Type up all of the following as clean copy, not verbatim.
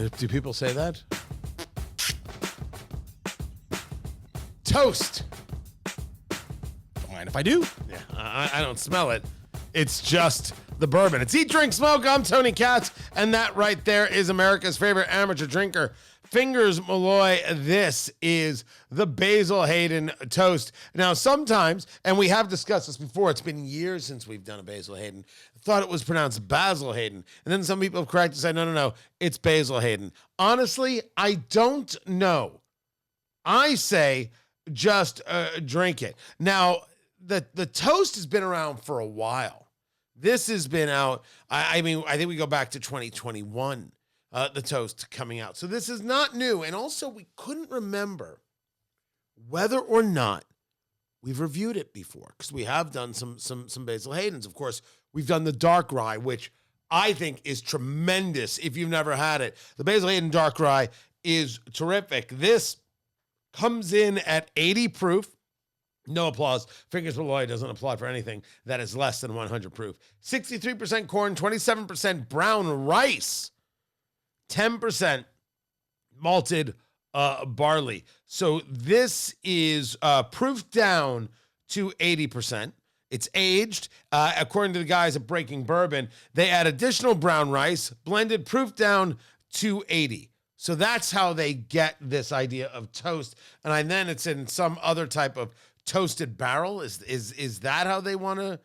Do people say that? Toast. Don't mind if I do. Yeah, I don't smell it. It's just the bourbon. It's Eat, Drink, Smoke. I'm Tony Katz, and that right there is America's favorite amateur drinker, Fingers Malloy. This is the Basil Hayden Toast. Now, sometimes, and we have discussed this before, it's been years since we've done a Basil Hayden. I thought it was pronounced Basil Hayden. And then some people have corrected and said, no, it's Basil Hayden. Honestly, I don't know. I say just drink it. Now, the toast has been around for a while. This has been out, I think we go back to 2021, the toast coming out. So this is not new. And also, we couldn't remember whether or not we've reviewed it before, because we have done some Basil Haydens. Of course, we've done the dark rye, which I think is tremendous if you've never had it. The Basil Hayden dark rye is terrific. This comes in at 80 proof. No applause. Fingers Malloy doesn't applaud for anything that is less than 100 proof. 63% corn, 27% brown rice, 10% malted barley. So this is proofed down to 80%. It's aged. According to the guys at Breaking Bourbon, they add additional brown rice, blended, proofed down to 80. So that's how they get this idea of toast. And then it's in some other type of toasted barrel. Is that how they want to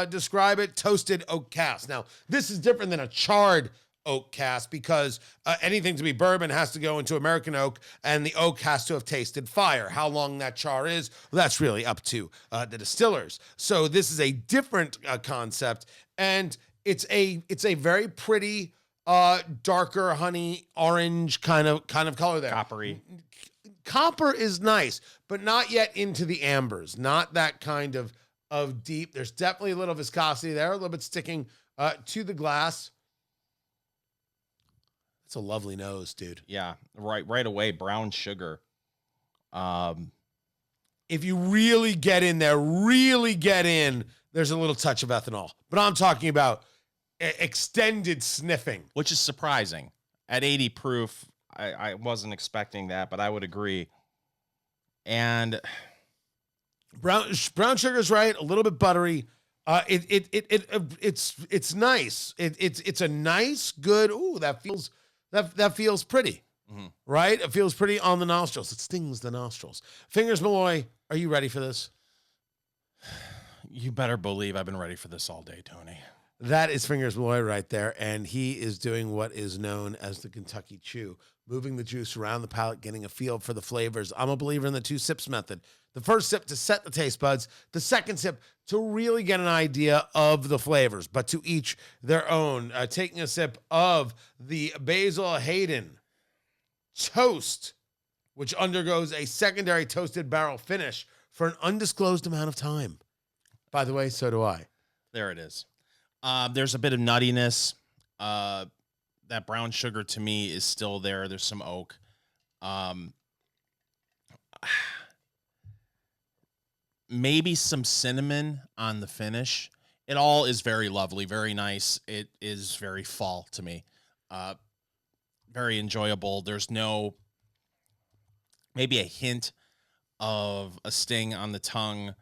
describe it? Toasted oak cask. Now, this is different than a charred oak cask, because anything to be bourbon has to go into American oak, and the oak has to have tasted fire. How long that char is, well, that's really up to the distillers. So this is a different concept, and it's a very pretty darker honey orange kind of color there. Coppery. Copper is nice, but not yet into the ambers. Not that kind of deep. There's definitely a little viscosity there, a little bit sticking to the glass. It's a lovely nose, dude. Yeah, right away, brown sugar. If you really get in there, there's a little touch of ethanol. But I'm talking about extended sniffing. Which is surprising. At 80 proof, I wasn't expecting that, but I would agree. And brown sugar's right, a little bit buttery. It's nice. It's a nice, good. Ooh, that feels pretty, right? It feels pretty on the nostrils. It stings the nostrils. Fingers Malloy, are you ready for this? You better believe I've been ready for this all day, Tony. That is Fingers Malloy right there, and he is doing what is known as the Kentucky Chew, moving the juice around the palate, getting a feel for the flavors. I'm a believer in the 2 sips method. The first sip to set the taste buds, the second sip to really get an idea of the flavors, but to each their own. Taking a sip of the Basil Hayden Toast, which undergoes a secondary toasted barrel finish for an undisclosed amount of time. By the way, so do I. There it is. There's a bit of nuttiness. That brown sugar to me is still there. There's some oak. Maybe some cinnamon on the finish. It all is very lovely, very nice. It is very fall to me. Very enjoyable. There's maybe a hint of a sting on the tongue.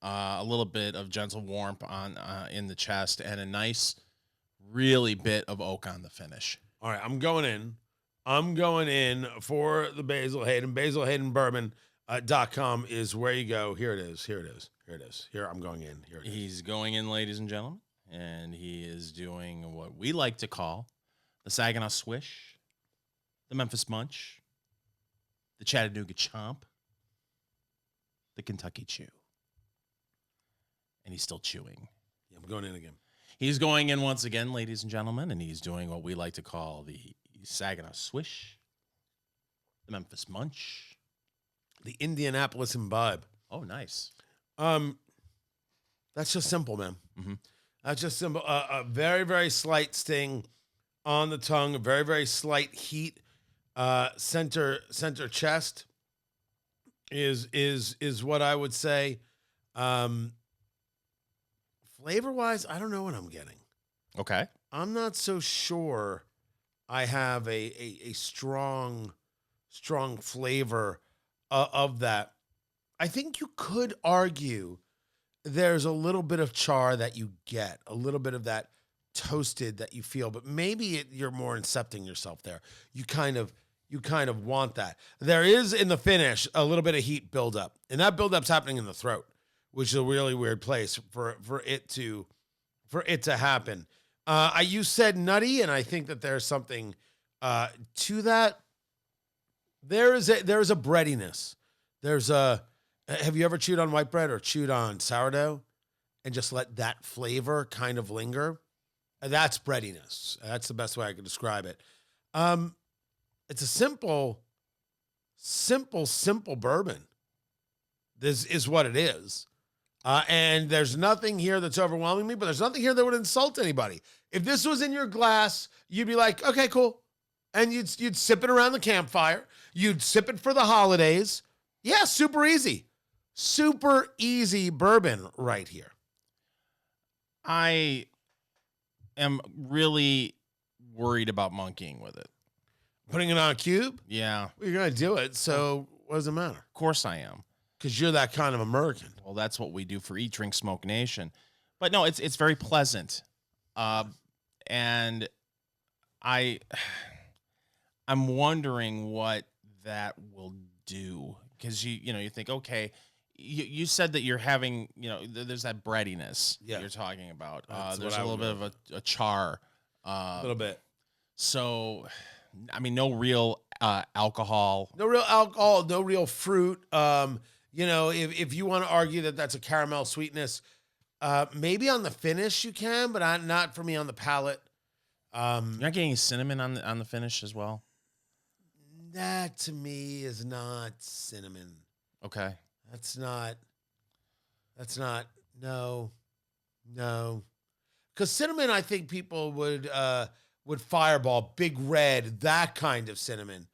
A little bit of gentle warmth in the chest, and a nice, really bit of oak on the finish. All right, I'm going in for the Basil Hayden. BasilHaydenBourbon.com is where you go. Here it is. Here, I'm going in. Here it is. He's going in, ladies and gentlemen, and he is doing what we like to call the Saginaw Swish, the Memphis Munch, the Chattanooga Chomp, the Kentucky Chew. And he's still chewing. Yeah, I'm going in again. He's going in once again, ladies and gentlemen, and he's doing what we like to call the Saginaw Swish, the Memphis Munch, the Indianapolis Imbibe. Oh, nice. That's just simple, man. Mm-hmm. That's just simple. A very, very slight sting on the tongue, a very, very slight heat. Center chest is what I would say. Flavor-wise, I don't know what I'm getting. Okay. I'm not so sure I have a strong flavor of that. I think you could argue there's a little bit of char that you get, a little bit of that toasted that you feel, but maybe you're more incepting yourself there. You kind of want that. There is in the finish a little bit of heat buildup, and that buildup's happening in the throat, which is a really weird place for it to happen. You said nutty, and I think that there's something to that. There is a breadiness. Have you ever chewed on white bread or chewed on sourdough and just let that flavor kind of linger? That's breadiness. That's the best way I could describe it. It's a simple bourbon. This is what it is. And there's nothing here that's overwhelming me, but there's nothing here that would insult anybody. If this was in your glass, you'd be like, okay, cool. And you'd sip it around the campfire. You'd sip it for the holidays. Yeah, super easy. Super easy bourbon right here. I am really worried about monkeying with it. Putting it on a cube? Yeah. Well, you're going to do it, so what does it matter? Of course I am. Because you're that kind of American. Well, that's what we do for Eat, Drink, Smoke Nation. But no, it's very pleasant. And I'm wondering what that will do. Because you think, okay, you said that you're having, there's that breadiness that you're talking about. There's a little bit of a char. A little bit. So, I mean, no real alcohol. No real alcohol, no real fruit. If you want to argue that that's a caramel sweetness, maybe on the finish you can, but not for me on the palate. You're not getting cinnamon on the finish as well? That to me is not cinnamon. Okay. That's not, no. Because cinnamon, I think people would fireball, big red, that kind of cinnamon.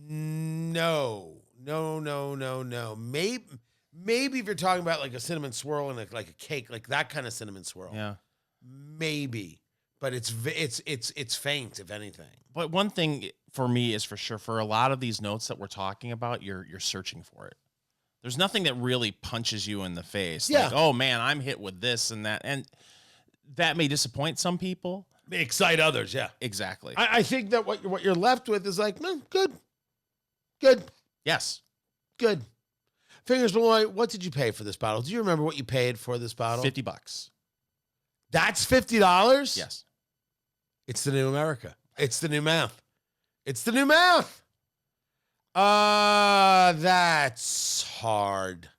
No. Maybe if you're talking about like a cinnamon swirl and like a cake, like that kind of cinnamon swirl. Yeah. Maybe. But it's faint, if anything. But one thing for me is for sure, for a lot of these notes that we're talking about, you're searching for it. There's nothing that really punches you in the face. Yeah. Like, oh man, I'm hit with this and that. And that may disappoint some people. May excite others, yeah. Exactly. I think that what you're left with is like, good. Yes. Good. Fingers Malloy, what did you pay for this bottle? Do you remember what you paid for this bottle? $50. That's $50? Yes. It's the new America. It's the new math. That's hard.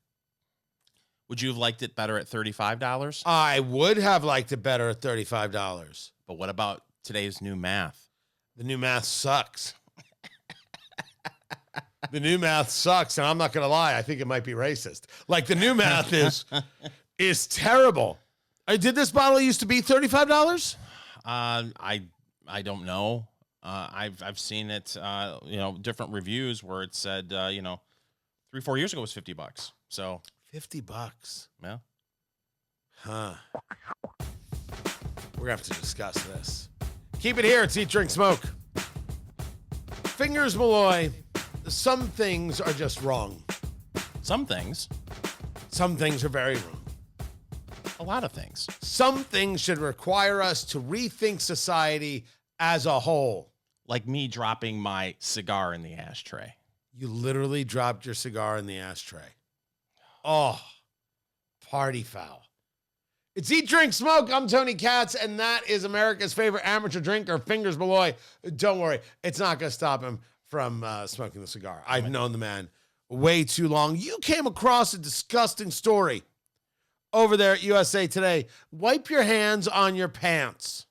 Would you have liked it better at $35? I would have liked it better at $35. But what about today's new math? The new math sucks. The new math sucks, and I'm not going to lie. I think it might be racist. Like, the new math is terrible. Did this bottle used to be $35? I don't know. I've seen it, different reviews where it said, 3-4 years ago it was $50. So $50. Yeah. Huh. We're going to have to discuss this. Keep it here. It's Eat, Drink, Smoke. Fingers Malloy. Some things are just wrong. Some things. Some things are very wrong. A lot of things. Some things should require us to rethink society as a whole. Like me dropping my cigar in the ashtray. You literally dropped your cigar in the ashtray. Oh, party foul. It's Eat, Drink, Smoke. I'm Tony Katz, and that is America's favorite amateur drinker, Fingers Malloy. Don't worry, it's not going to stop him from smoking the cigar. I've known the man way too long. You came across a disgusting story over there at USA Today. Wipe your hands on your pants.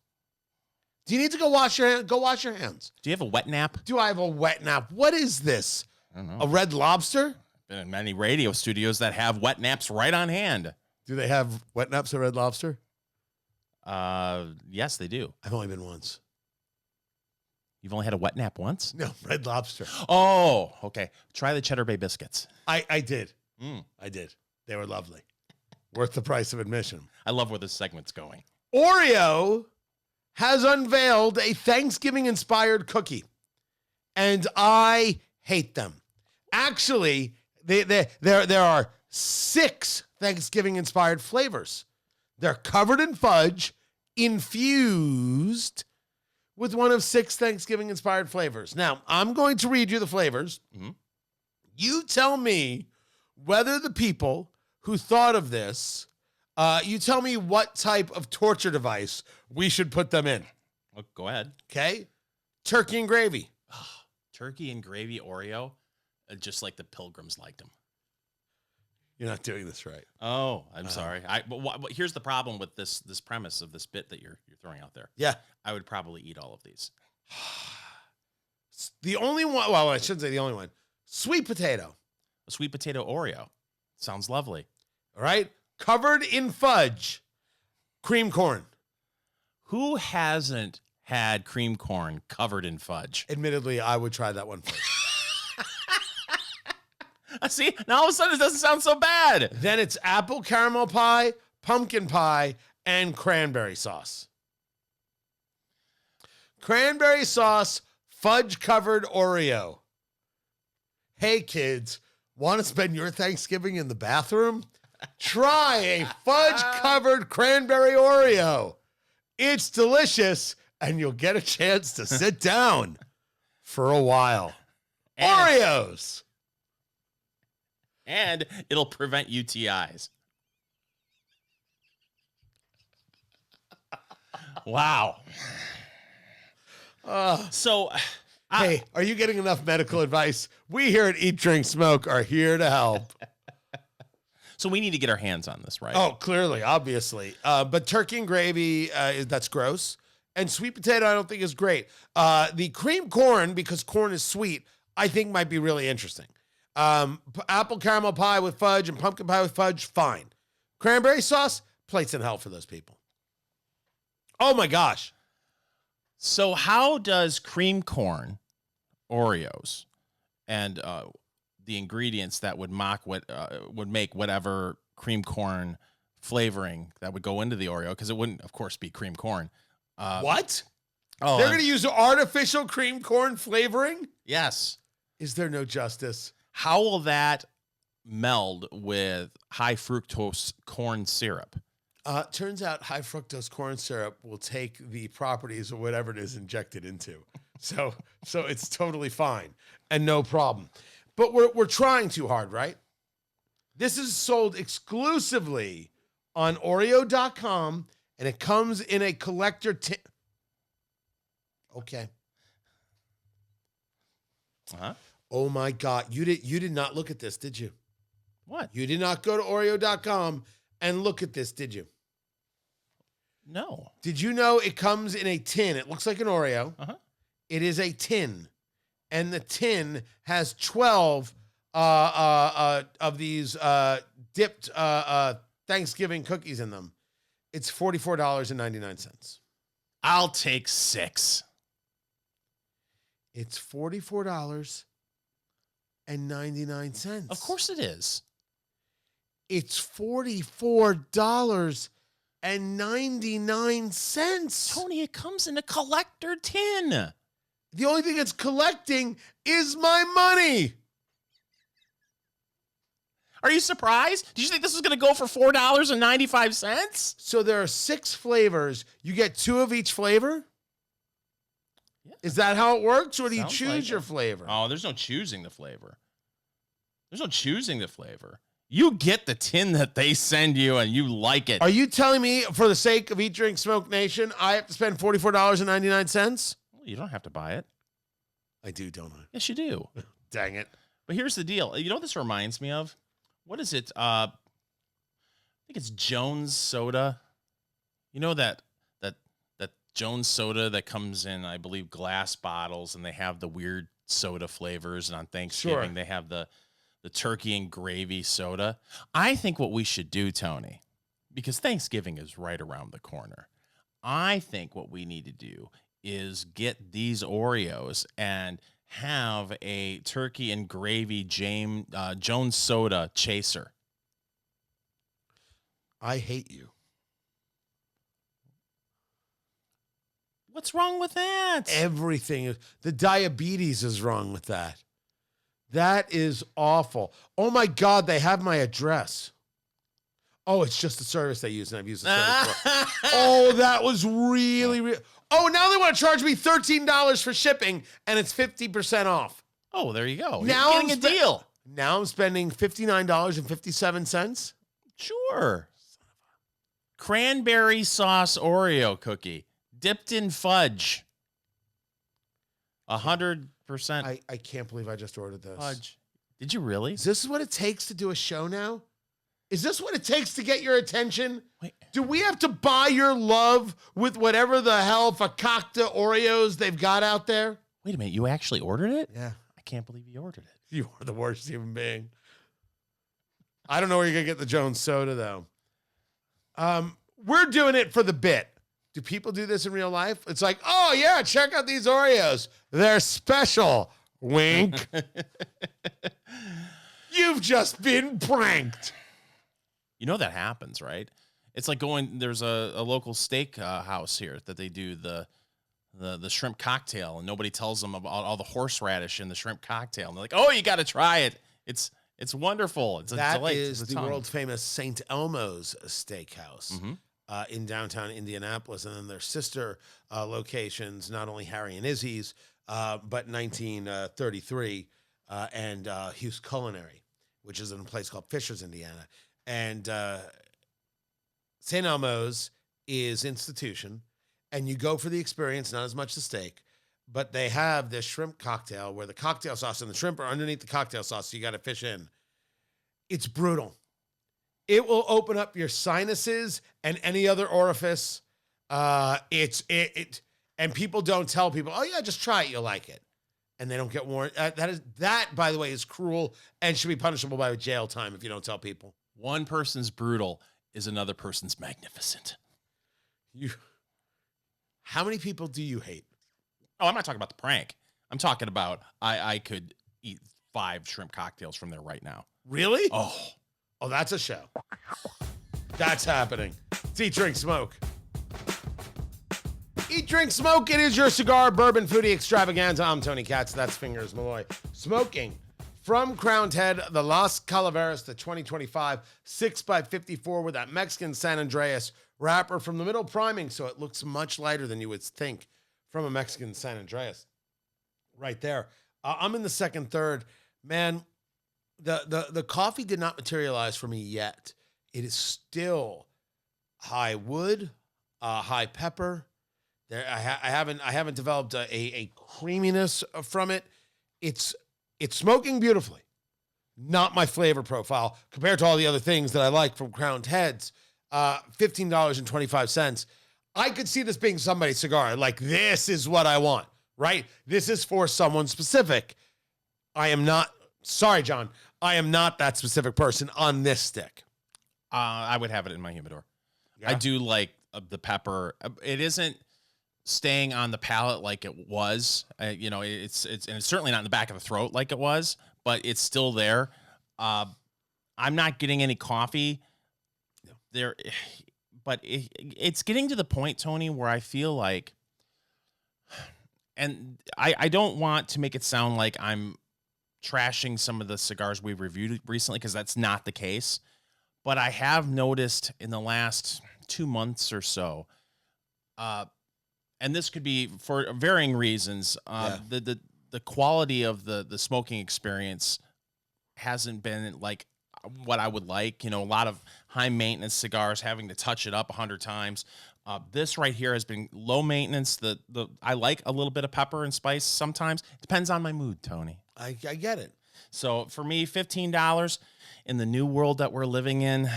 Do you need to go wash your hands? Go wash your hands. Do you have a wet nap? Do I have a wet nap? What is this? I don't know. A Red Lobster? Been in many radio studios that have wet naps right on hand. Do they have wet naps at Red Lobster? Yes, they do. I've only been once. You've only had a wet nap once? No, Red Lobster. Oh, okay. Try the Cheddar Bay biscuits. I did. I did. They were lovely. Worth the price of admission. I love where this segment's going. Oreo has unveiled a Thanksgiving-inspired cookie, and I hate them. Actually, there are 6 Thanksgiving-inspired flavors. They're covered in fudge, infused with one of 6 Thanksgiving-inspired flavors. Now, I'm going to read you the flavors. Mm-hmm. You tell me whether the people who thought of this, you tell me what type of torture device we should put them in. Oh, go ahead. Okay? Turkey and gravy. Turkey and gravy Oreo, just like the Pilgrims liked them. You're not doing this right. Oh, I'm sorry. But here's the problem with this premise of this bit that you're throwing out there. Yeah. I would probably eat all of these. The only one, well, I shouldn't say the only one. Sweet potato. A sweet potato Oreo. Sounds lovely. All right? Covered in fudge. Cream corn. Who hasn't had cream corn covered in fudge? Admittedly, I would try that one first. See, now all of a sudden it doesn't sound so bad. Then it's apple caramel pie, pumpkin pie, and cranberry sauce. Cranberry sauce, fudge-covered Oreo. Hey, kids, want to spend your Thanksgiving in the bathroom? Try a fudge-covered cranberry Oreo. It's delicious, and you'll get a chance to sit down for a while. Oreos! And it'll prevent UTIs. Wow. Hey, are you getting enough medical advice? We here at Eat, Drink, Smoke are here to help. So we need to get our hands on this, right? Oh, clearly, obviously. But turkey and gravy, that's gross. And sweet potato, I don't think is great. The cream corn, because corn is sweet, I think might be really interesting. Apple caramel pie with fudge and pumpkin pie with fudge, fine. Cranberry sauce, plates in hell for those people. Oh my gosh. So how does cream corn, Oreos, and the ingredients that would make whatever cream corn flavoring that would go into the Oreo, because it wouldn't, of course, be cream corn. What? Oh, They're going to use artificial cream corn flavoring? Yes. Is there no justice? How will that meld with high fructose corn syrup? Turns out high fructose corn syrup will take the properties of whatever it is injected into. So it's totally fine and no problem. But we're trying too hard, right? This is sold exclusively on Oreo.com, and it comes in a collector tin. Okay. Uh-huh. Oh my God. You did not look at this, did you? What? You did not go to Oreo.com and look at this, did you? No. Did you know it comes in a tin? It looks like an Oreo. Uh-huh. It is a tin. And the tin has 12 of these dipped Thanksgiving cookies in them. It's $44.99. I'll take 6. It's $44.99. Of course it is. It's $44.99. Tony, it comes in a collector tin. The only thing it's collecting is my money. Are you surprised? Did you think this was going to go for $4.95? So there are 6 flavors. You get 2 of each flavor? Yeah. Is that how it works, or do you Sounds choose like your it. flavor? Oh, there's no choosing the flavor. You get the tin that they send you, and you like it. Are you telling me, for the sake of Eat, Drink, Smoke Nation, I have to spend $44.99? Well, you don't have to buy it. I do, don't I? Yes, you do. Dang it. But here's the deal. You know what this reminds me of? What is it? I think it's Jones Soda. You know that Jones Soda that comes in, I believe, glass bottles, and they have the weird soda flavors, and on Thanksgiving they have the turkey and gravy soda. I think what we should do, Tony, because Thanksgiving is right around the corner, I think what we need to do is get these Oreos and have a turkey and gravy Jones Soda chaser. I hate you. What's wrong with that? Everything. The diabetes is wrong with that. That is awful. Oh, my God, they have my address. Oh, it's just the service they use, and I've used the service before. Oh, that was really. Oh, now they want to charge me $13 for shipping, and it's 50% off. Oh, there you go. Now You're getting a deal. Now I'm spending $59.57. Sure. Cranberry sauce Oreo cookie dipped in fudge. 100% I can't believe I just ordered this. fudge. Did you really? Is this what it takes to do a show now? Is this what it takes to get your attention? Wait. Do we have to buy your love with whatever the hell fakakta Oreos they've got out there? Wait a minute. You actually ordered it? Yeah. I can't believe you ordered it. You are the worst human being. I don't know where you're going to get the Jones soda, though. We're doing it for the bit. Do people do this in real life? It's like, oh, yeah, check out these Oreos. They're special. Wink. You've just been pranked. You know that happens, right? It's like there's a local steak house here that they do the shrimp cocktail, and nobody tells them about all the horseradish in the shrimp cocktail. And they're like, oh, you got to try it. It's wonderful. It's a delight. That is the world famous St. Elmo's Steakhouse in downtown Indianapolis. And then their sister locations, not only Harry and Izzy's, but 1933 and Hughes Culinary, which is in a place called Fishers, Indiana. And St. Elmo's is institution, and you go for the experience, not as much the steak, but they have this shrimp cocktail where the cocktail sauce and the shrimp are underneath the cocktail sauce, so you got to fish in. It's brutal. It will open up your sinuses and any other orifice. And people don't tell people, oh yeah, just try it, you'll like it, and they don't get warned. That, by the way, is cruel and should be punishable by jail time if you don't tell people. One person's brutal is another person's magnificent. How many people do you hate? Oh, I'm not talking about the prank. I'm talking about I could eat 5 shrimp cocktails from there right now. Really? Oh, that's a show. That's happening. It's Eat, Drink, Smoke. Eat, Drink, Smoke. It is your cigar, bourbon, foodie extravaganza. I'm Tony Katz. That's Fingers Malloy. Smoking. From Crowned Head, the Las Calaveras, the 2025 6x54 with that Mexican San Andreas wrapper from the middle priming, so it looks much lighter than you would think from a Mexican San Andreas. Right there. I'm in the second third. Man, the coffee did not materialize for me yet. It is still high wood, high pepper. There, I haven't developed a creaminess from it. It's smoking beautifully. Not my flavor profile compared to all the other things that I like from Crowned Heads. $15.25. I could see this being somebody's cigar. Like, this is what I want, right? This is for someone specific. I am not, sorry, John, I am not that specific person on this stick. I would have it in my humidor. Yeah. I do like the pepper. It isn't staying on the palate like it was. It's certainly not in the back of the throat like it was, but it's still there. I'm not getting any coffee there, but it's getting to the point, Tony, where I feel like, and I don't want to make it sound like I'm trashing some of the cigars we've reviewed recently, because that's not the case. But I have noticed in the last 2 months or so, and this could be for varying reasons, the quality of the smoking experience hasn't been like what I would like. A lot of high maintenance cigars, having to touch it up 100 times. This right here has been low maintenance. I like a little bit of pepper and spice sometimes. It depends on my mood, Tony. I get it. So for me, $15 in the new world that we're living in,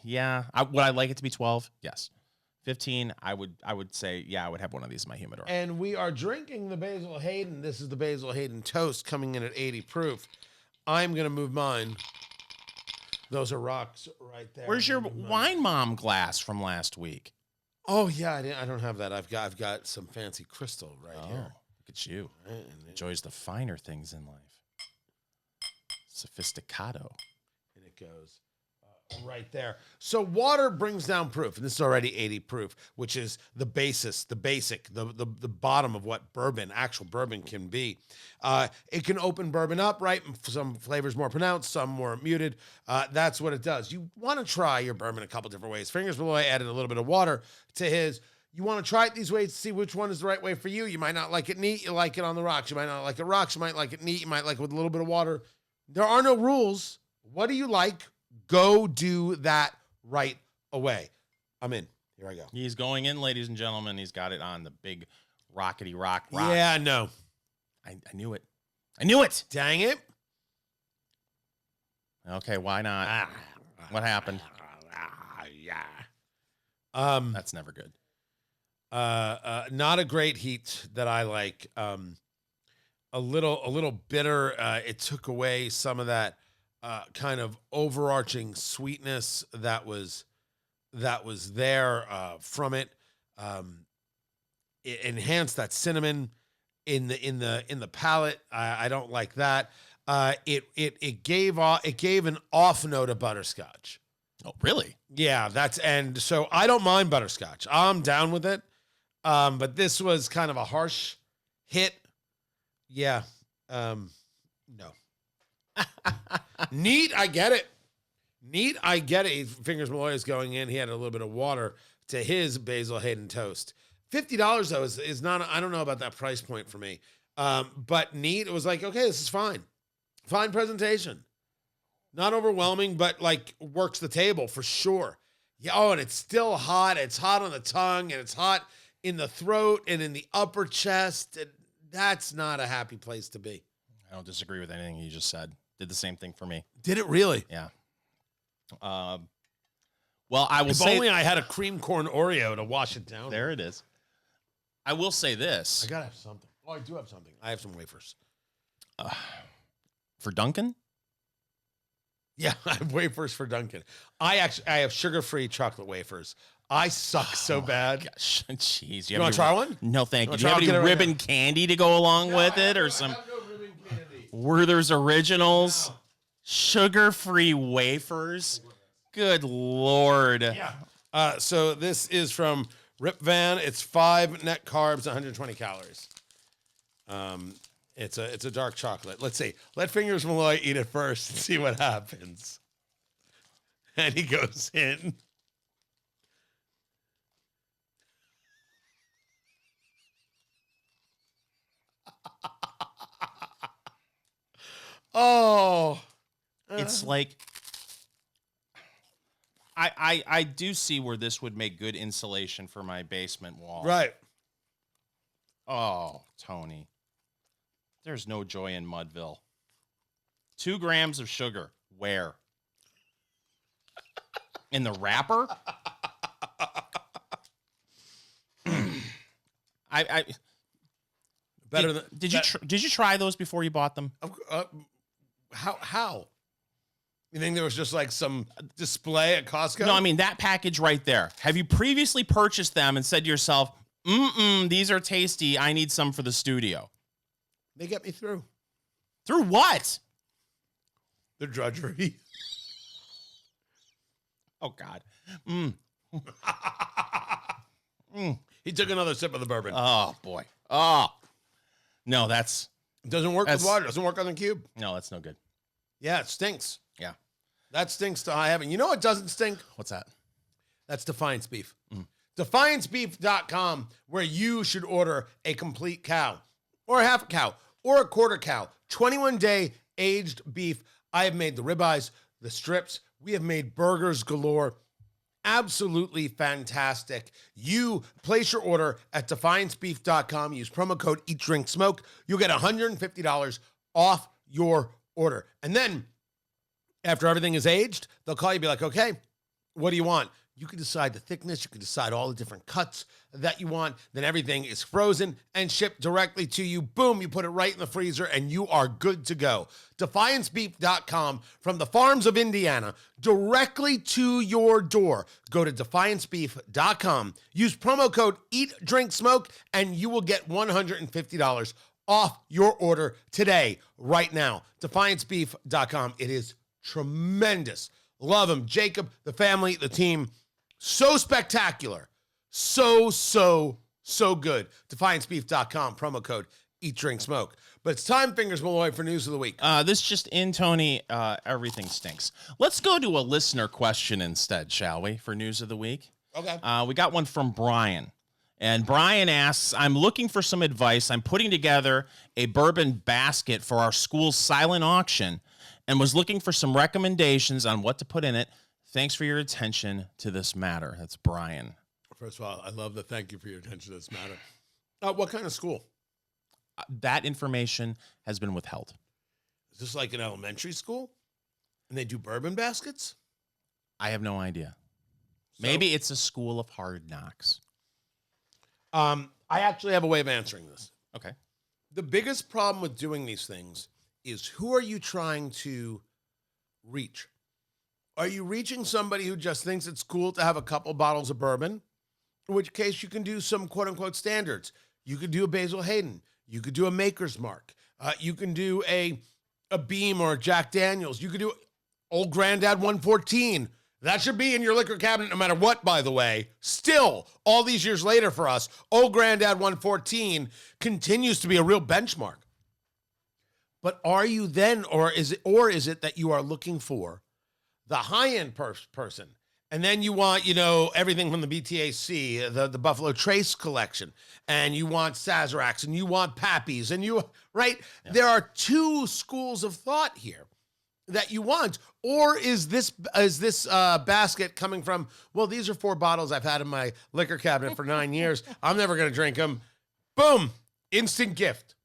yeah. Would I like it to be 12? Yes. 15, I would say, yeah, I would have one of these in my humidor. And we are drinking the Basil Hayden. This is the Basil Hayden Toast coming in at 80 proof. I'm going to move mine. Those are rocks right there. Where's your Wine Mom glass from last week? Oh, yeah, I don't have that. I've got some fancy crystal right here. Look at you. Right, Enjoys the finer things in life. Sophisticado. And it goes right there. So water brings down proof, and this is already 80 proof, which is the basis, the basic, the bottom of what actual bourbon can be. It can open bourbon up, right? Some flavors more pronounced, some more muted. That's what it does. You want to try your bourbon a couple different ways. Fingers Malloy added a little bit of water to his. You want to try it these ways to see which one is the right way for you. You might not like it neat. You like it on the rocks. You might not like it rocks. You might like it neat. You might like it with a little bit of water. There are no rules. What do you like? Go do that right away. I'm in. Here I go. He's going in, ladies and gentlemen. He's got it on the big rockety rock. Yeah, no. I knew it. I knew it. Dang it. Okay, why not? What happened? Yeah. That's never good. Not a great heat that I like. A little bitter. It took away some of that kind of overarching sweetness that was there from it. It enhanced that cinnamon in the palate. I don't like that. It gave an off note of butterscotch. Oh, really? Yeah, and so I don't mind butterscotch. I'm down with it. But this was kind of a harsh hit. Yeah. No. Neat, I get it. Fingers Malloy is going in. He had a little bit of water to his Basil Hayden Toast. $50 though is not. I don't know about that price point for me. But neat. It was like, okay, this is fine. Fine presentation. Not overwhelming, but like works the table for sure. Yeah. Oh, and it's still hot. It's hot on the tongue, and it's hot in the throat and in the upper chest. And that's not a happy place to be. I don't disagree with anything you just said. Did the same thing for me. Did it really? Yeah. Well, I will if say... only I had a cream corn Oreo to wash it down. There it is. I will say this. I got to have something. Oh, I do have something. I have some wafers. For Duncan? Yeah, I have wafers for Duncan. I have sugar-free chocolate wafers. I suck so bad. Gosh, jeez. You want to try one? No, thank you. Do you have any ribbon candy to go along with it, or some? I have no ribbon candy. Werther's Originals, sugar-free wafers. Good Lord. Yeah. So this is from Rip Van. It's 5 net carbs, 120 calories. It's a dark chocolate. Let's see. Let Fingers Malloy eat it first and see what happens. And he goes in. Oh, It's like I do see where this would make good insulation for my basement wall. right. Oh, Tony. There's no joy in Mudville. 2 grams of sugar. Where? In the wrapper? Did you try those before you bought them? How? You think there was just like some display at Costco? No, I mean that package right there. Have you previously purchased them and said to yourself, these are tasty. I need some for the studio. They get me through. Through what? The drudgery. Oh, God. He took another sip of the bourbon. Oh, boy. Oh. No, that's... Doesn't work with water. Doesn't work on the cube. No, that's no good. Yeah, it stinks. Yeah. That stinks to high heaven. You know what doesn't stink? What's that? That's Defiance Beef. DefianceBeef.com, where you should order a complete cow or a half a cow or a quarter cow, 21-day aged beef. I have made the ribeyes, the strips. We have made burgers galore. Absolutely fantastic. You place your order at DefianceBeef.com. Use promo code EatDrinkSmoke. You'll get $150 off your order. And then after everything is aged, they'll call you and be like, okay, what do you want? You can decide the thickness. You can decide all the different cuts that you want. Then everything is frozen and shipped directly to you. Boom, you put it right in the freezer and you are good to go. DefianceBeef.com, from the farms of Indiana, directly to your door. Go to DefianceBeef.com. Use promo code EatDrinkSmoke and you will get $150 off your order today, right now. DefianceBeef.com. It is tremendous. Love them. Jacob, the family, the team. So spectacular. So good. DefianceBeef.com, promo code Eat, Drink, Smoke. But it's time, Fingers Malloy, for news of the week. This just in, Tony. Everything stinks. Let's go to a listener question instead, shall we, for news of the week? Okay. We got one from Brian. And Brian asks, I'm looking for some advice. I'm putting together a bourbon basket for our school's silent auction and was looking for some recommendations on what to put in it. Thanks for your attention to this matter. That's Brian. First of all, I love the thank you for your attention to this matter. What kind of school? That information has been withheld. Is this like an elementary school? And they do bourbon baskets? I have no idea. So, maybe it's a school of hard knocks. I actually have a way of answering this. Okay. The biggest problem with doing these things is, who are you trying to reach? Are you reaching somebody who just thinks it's cool to have a couple bottles of bourbon? In which case you can do some quote unquote standards. You could do a Basil Hayden. You could do a Maker's Mark. You can do a Beam or a Jack Daniels. You could do Old Grandad 114. That should be in your liquor cabinet no matter what, by the way. Still, all these years later for us, Old Grandad 114 continues to be a real benchmark. But are you then, or is it that you are looking for the high-end person? And then you want, everything from the BTAC, the Buffalo Trace collection, and you want Sazeracs, and you want Pappies, and right? Yeah. There are two schools of thought here that you want. Or is this basket coming from, well, these are 4 bottles I've had in my liquor cabinet for 9 years. I'm never going to drink them. Boom, instant gift.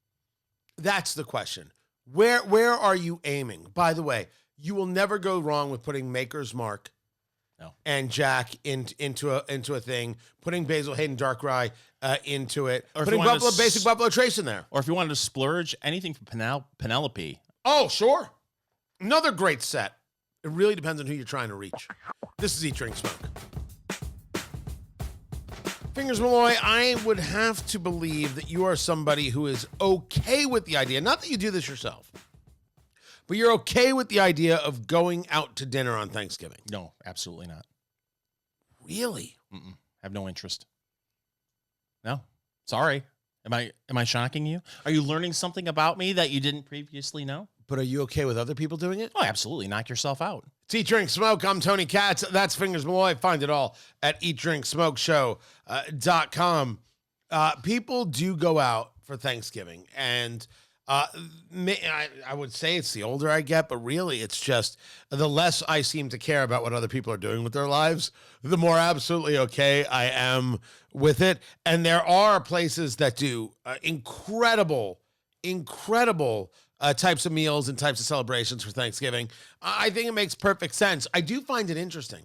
That's the question. Where are you aiming? By the way, you will never go wrong with putting Maker's Mark and Jack into a thing, putting Basil Hayden Dark Rye into it, or putting basic Buffalo Trace in there. Or if you wanted to splurge, anything from Penelope. Oh, sure. Another great set. It really depends on who you're trying to reach. This is Eat, Drink, Smoke. Fingers Malloy, I would have to believe that you are somebody who is okay with the idea, not that you do this yourself, but you're okay with the idea of going out to dinner on Thanksgiving. No, absolutely not. Really? Have no interest. No, sorry. Am I shocking you? Are you learning something about me that you didn't previously know? But are you okay with other people doing it? Oh, absolutely. Knock yourself out. It's Eat, Drink, Smoke. I'm Tony Katz. That's Fingers Malloy. Find it all at eatdrinksmokeshow.com. People do go out for Thanksgiving, and I would say it's the older I get, but really it's just the less I seem to care about what other people are doing with their lives, the more absolutely okay I am with it. And there are places that do incredible types of meals and types of celebrations for Thanksgiving. I think it makes perfect sense. I do find it interesting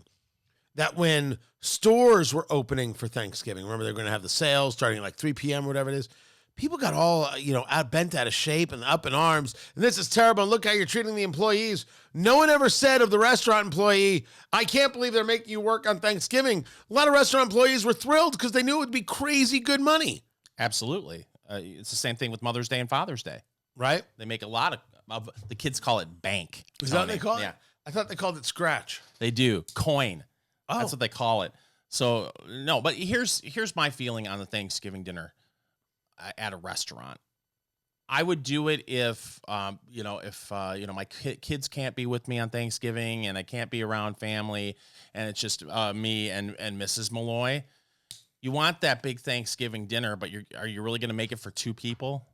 that when stores were opening for Thanksgiving, remember they're going to have the sales starting at like 3 p.m. or whatever it is, people got all, bent out of shape and up in arms. And this is terrible. And look how you're treating the employees. No one ever said of the restaurant employee, I can't believe they're making you work on Thanksgiving. A lot of restaurant employees were thrilled because they knew it would be crazy good money. Absolutely. It's the same thing with Mother's Day and Father's Day. Right? They make a lot of the kids call it bank. Is that what they call it? Yeah. I thought they called it scratch. They do. Coin. Oh. That's what they call it. So, no, but here's my feeling on the Thanksgiving dinner at a restaurant. I would do it if my kids can't be with me on Thanksgiving and I can't be around family and it's just me and Mrs. Malloy. You want that big Thanksgiving dinner, but are you really going to make it for 2 people?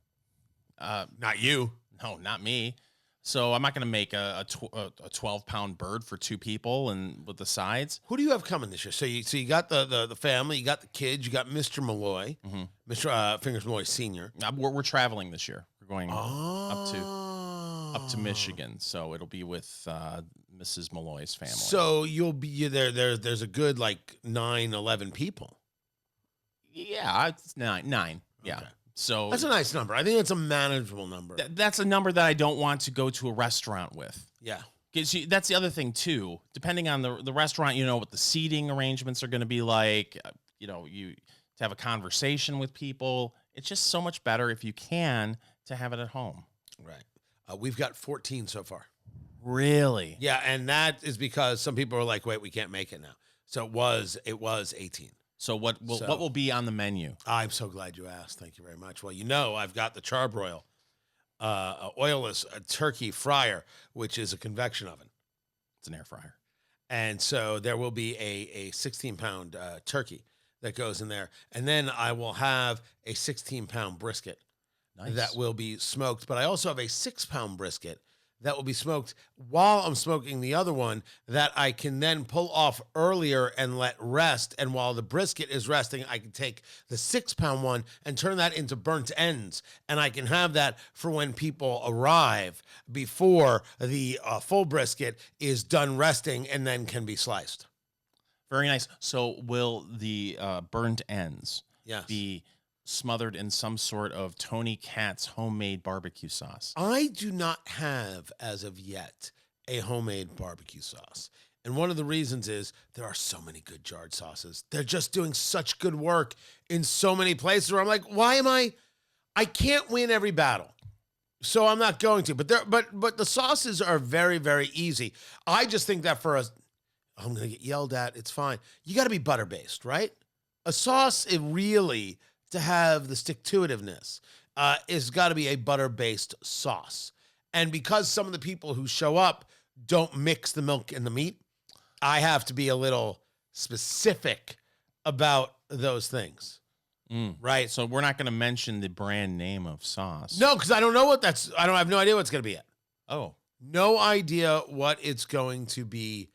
Not you. No, not me. So I'm not going to make a 12-pound bird for 2 people and with the sides. Who do you have coming this year? So you got the family, you got the kids, you got Mr. Malloy, Mr. Fingers Malloy Sr. We're traveling this year. We're going up to Michigan, so it'll be with Mrs. Malloy's family. So you'll be there. There's a good 9-11 people. Yeah, it's 9. Yeah. Okay. So that's a nice number. I think it's a manageable number. That's a number that I don't want to go to a restaurant with. Yeah. Because that's the other thing, too. Depending on the restaurant, what the seating arrangements are going to be like. You to have a conversation with people. It's just so much better if you can to have it at home. Right. We've got 14 so far. Really? Yeah, and that is because some people are like, wait, we can't make it now. So it was 18. So what will be on the menu? I'm so glad you asked. Thank you very much. Well, I've got the Charbroil, oilless turkey fryer, which is a convection oven. It's an air fryer. And so there will be a 16-pound turkey that goes in there. And then I will have a 16-pound brisket that will be smoked. But I also have a 6-pound brisket that will be smoked while I'm smoking the other one that I can then pull off earlier and let rest. And while the brisket is resting, I can take the 6-pound one and turn that into burnt ends. And I can have that for when people arrive before the full brisket is done resting and then can be sliced. Very nice. So will the burnt ends be smothered in some sort of Tony Katz homemade barbecue sauce? I do not have, as of yet, a homemade barbecue sauce. And one of the reasons is there are so many good jarred sauces. They're just doing such good work in so many places where I'm like, I can't win every battle. So I'm not going to. But the sauces are very, very easy. I just think that I'm going to get yelled at. It's fine. You got to be butter-based, right? A sauce, to have the stick-to-itiveness, is got to be a butter-based sauce. And because some of the people who show up don't mix the milk and the meat, I have to be a little specific about those things. Right? So we're not going to mention the brand name of sauce. No, because I don't know I have no idea what it's going to be yet. Oh. No idea what it's going to be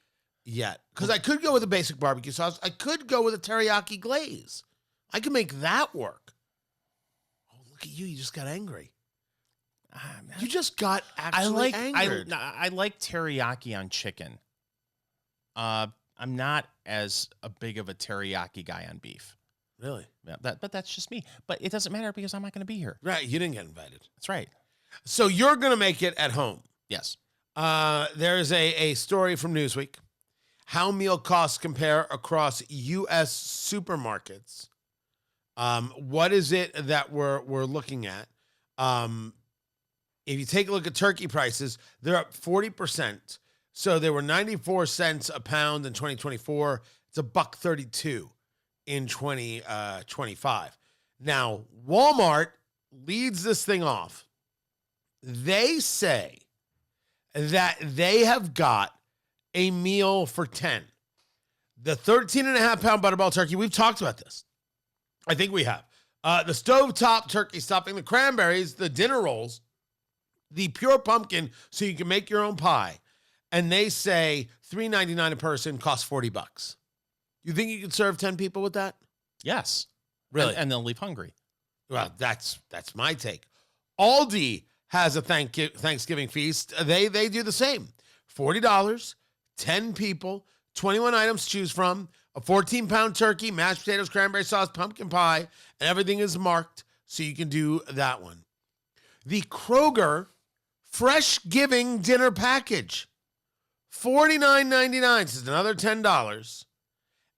yet. Because I could go with a basic barbecue sauce. I could go with a teriyaki glaze. I can make that work. Oh, look at you. You just got angry. You just got actually angered. I like teriyaki on chicken. I'm not as a big of a teriyaki guy on beef. Really? Yeah, but that's just me. But it doesn't matter because I'm not going to be here. Right. You didn't get invited. That's right. So you're going to make it at home. Yes. There's a story from Newsweek. How meal costs compare across U.S. supermarkets. What is it that we're looking at? If you take a look at turkey prices, they're up 40%. So they were 94 cents a pound in 2024. It's $1.32 in 2025. Now, Walmart leads this thing off. They say that they have got a meal for 10. The 13.5-pound butterball turkey, we've talked about this. I think we have. The stovetop turkey stuffing, the cranberries, the dinner rolls, the pure pumpkin so you can make your own pie. And they say $3.99 a person, costs $40. You think you could serve 10 people with that? Yes. Really? And they'll leave hungry. Well, that's my take. Aldi has a Thanksgiving feast. They do the same. $40, 10 people, 21 items to choose from, a 14-pound turkey, mashed potatoes, cranberry sauce, pumpkin pie, and everything is marked, so you can do that one. The Kroger Fresh Giving Dinner Package, $49.99. This is another $10.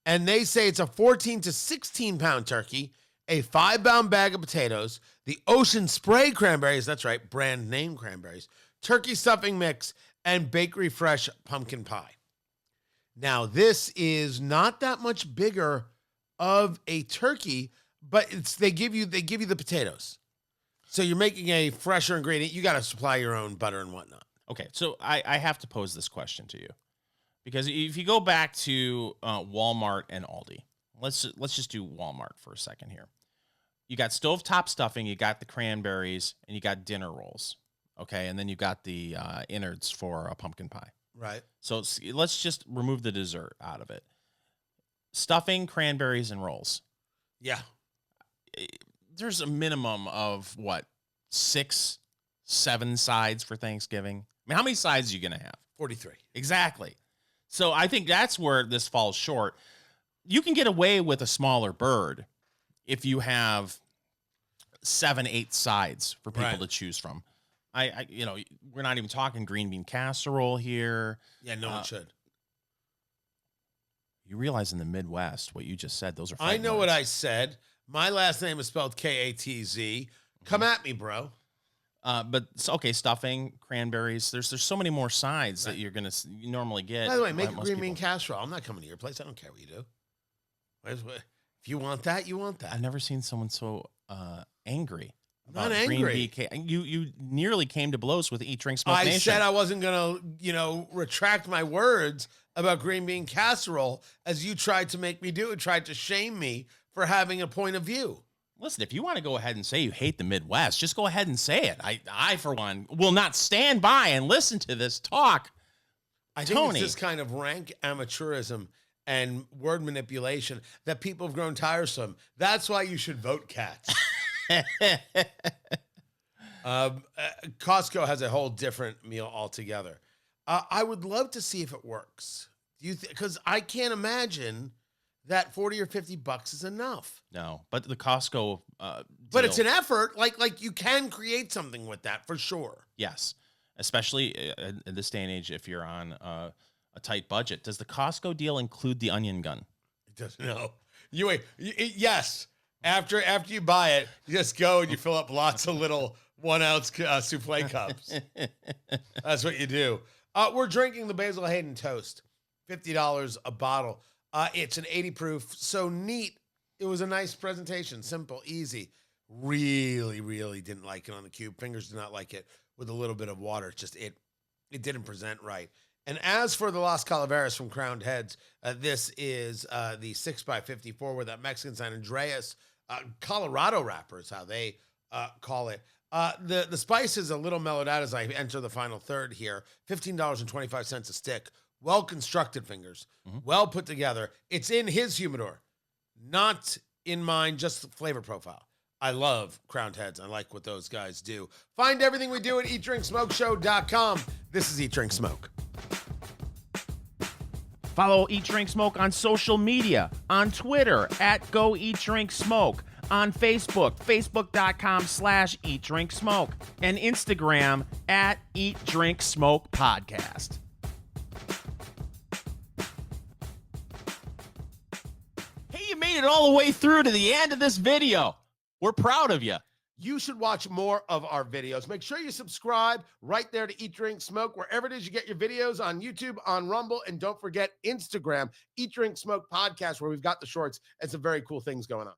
And they say it's a 14 to 16-pound turkey, a 5-pound bag of potatoes, the Ocean Spray cranberries, that's right, brand name cranberries, turkey stuffing mix, and bakery fresh pumpkin pie. Now, this is not that much bigger of a turkey, but they give you the potatoes. So you're making a fresher ingredient. You got to supply your own butter and whatnot. Okay, so I have to pose this question to you. Because if you go back to Walmart and Aldi, let's just do Walmart for a second here. You got stovetop stuffing, you got the cranberries, and you got dinner rolls. Okay, and then you got the innards for a pumpkin pie. Right. So let's just remove the dessert out of it. Stuffing, cranberries, and rolls. Yeah. There's a minimum of, 6, 7 sides for Thanksgiving? I mean, how many sides are you going to have? 43. Exactly. So I think that's where this falls short. You can get away with a smaller bird if you have 7, 8 sides for people to choose from. We're not even talking green bean casserole here. Yeah, no one should. You realize in the Midwest, what you just said, those are I know words. what I said. My last name is spelled Katz. Come at me, bro. But okay, stuffing, cranberries. There's so many more sides that you normally get. By the way, make a most green bean people. casserole. I'm not coming to your place. I don't care what you do. If you want that, you want that. I've never seen someone so angry. I'm not Green angry. bean you nearly came to blows with Eat Drink Smoke Nation. I said I wasn't gonna, retract my words about green bean casserole as you tried to make me do it, tried to shame me for having a point of view. Listen, if you want to go ahead and say you hate the Midwest, just go ahead and say it. I for one, will not stand by and listen to this talk. I think it's this kind of rank amateurism and word manipulation that people have grown tiresome. That's why you should vote Katz. Costco has a whole different meal altogether. I would love to see if it works. Do you? Because I can't imagine that $40 or $50 is enough. No, but the Costco but it's an effort. Like you can create something with that for sure. Yes, especially in this day and age, if you're on a tight budget. Does the Costco deal include the onion gun? It doesn't. No. You wait. Yes. After you buy it, you just go and you fill up lots of little 1 ounce souffle cups. That's what you do. We're drinking the Basil Hayden Toast, $50 a bottle. It's an 80 proof, so neat. It was a nice presentation, simple, easy. Really, really didn't like it on the cube. Fingers did not like it with a little bit of water. It's just it didn't present right. And as for the Las Calaveras from Crowned Heads, this is the 6x54 with that Mexican San Andreas Colorado wrapper is how they call it. The spice is a little mellowed out as I enter the final third here. $15.25 a stick. Well constructed, Fingers. Well put together. It's in his humidor, not in mine, just the flavor profile. I love Crowned Heads. I like what those guys do. Find everything we do at eatdrinksmokeshow.com. This is Eat Drink Smoke. Follow Eat Drink Smoke on social media, on Twitter at Go Eat Drink Smoke, on Facebook, facebook.com/Eat Drink Smoke, and Instagram at Eat Drink Smoke Podcast. Hey, you made it all the way through to the end of this video. We're proud of you. You should watch more of our videos. Make sure you subscribe right there to Eat, Drink, Smoke, wherever it is you get your videos, on YouTube, on Rumble, and don't forget Instagram, Eat, Drink, Smoke Podcast, where we've got the shorts and some very cool things going on.